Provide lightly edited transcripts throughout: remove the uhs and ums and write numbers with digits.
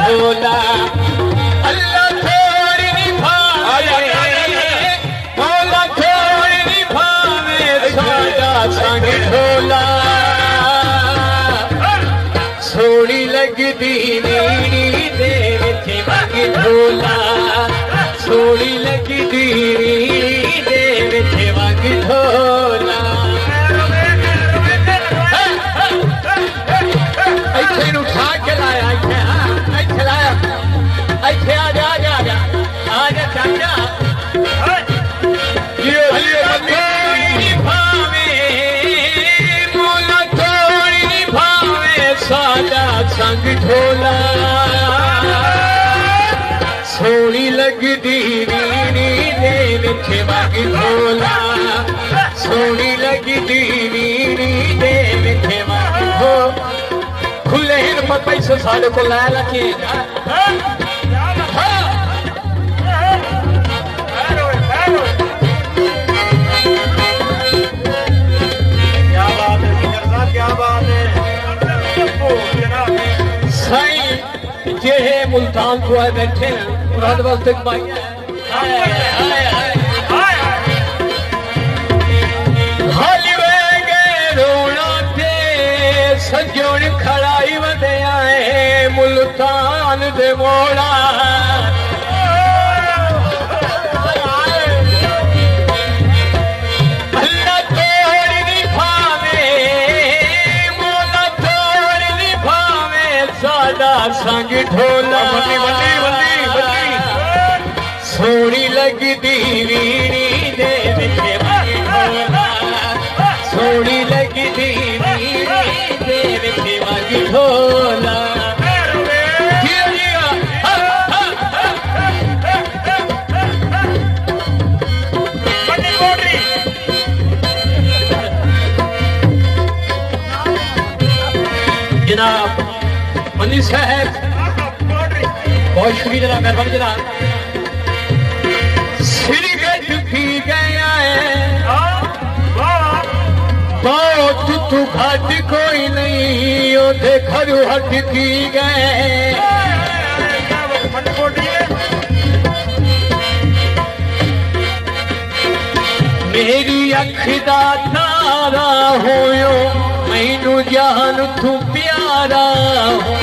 ढोला अल्लाह थोड़ी निभावे मौला थोड़ी निभावे सादा संग ढोला सोनी लगदी नीड़ी दे विच वग ढोला सोनी लगदी नीड़ी दे विच वग ढोला ऐसे उठा के लाया ऐसे लाया ऐसे आजा आजा आजा आजा चाचा सादा संग ढोला सोनी लगदी नीड़ी दे विच वग ढोला सोनी लगदी नीड़ी दे विच वग ढोला खुले हिन पर पैसे साढ़े को ला रखे क्या बात है जे मुल्तान को है बैठे वास्ते रोना थे सजोन खड़ाई वदे आए मुल्तान दे मोड़ा संग ढोला सोनी लगदी नीड़ी दे विच वग ढोला सोनी लगदी नीड़ी दे विच वग ढोला जनाब मनी साहब बहुत शुक्रिया जनाब मेहरबानी जनाब सिरगट पी गया है बहुत तू घट कोई नहीं ओदे घरू हट पी गए मेरी अख दा तारा होयो मैनू जान तू प्यारा हो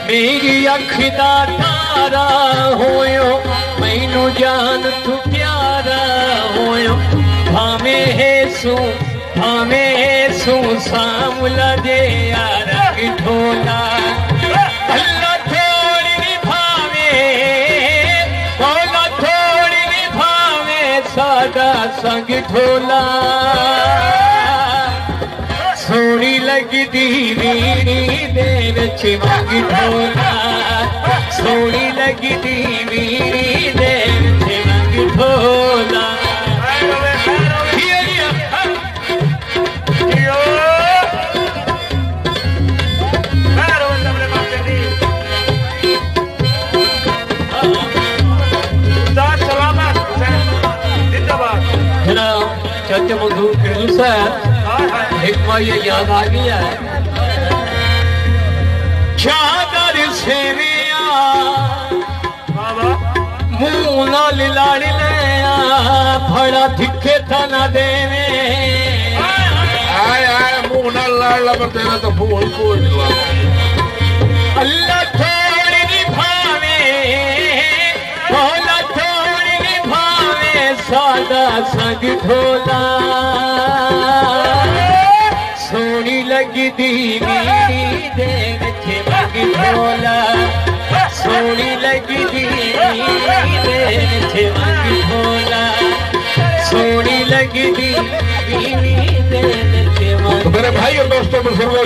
मेरी अख दा तारा होयो मैनू जान तू प्यारा होयो भावे सू सामला दे यार ढोला अल्लाह थोड़ी निभावे मौला थोड़ी निभावे सादा संग ढोला सोनी लगदी नीड़ी दे विच वग ढोला सोनी लगदी नीड़ी दे विच वग ढोला चाचा मंजूर किरल साहब एक बार ये याद आ गया है चादर से मुंह नाल लाड़ लिया फड़ा धिक्के था ना देवे मुंह नाल लाड़ ला पर तेरा तो फूल कोई नहीं अल्लाह थोड़ी निभावे मौला थोड़ी निभावे सादा संग ढोला सोनी लगदी नीड़ी दे विच वग ढोला सोनी लगदी नीड़ी दे विच वग ढोला सोनी लगदी नीड़ी दे विच वग मेरे भाई और दोस्तों बुजुर्गों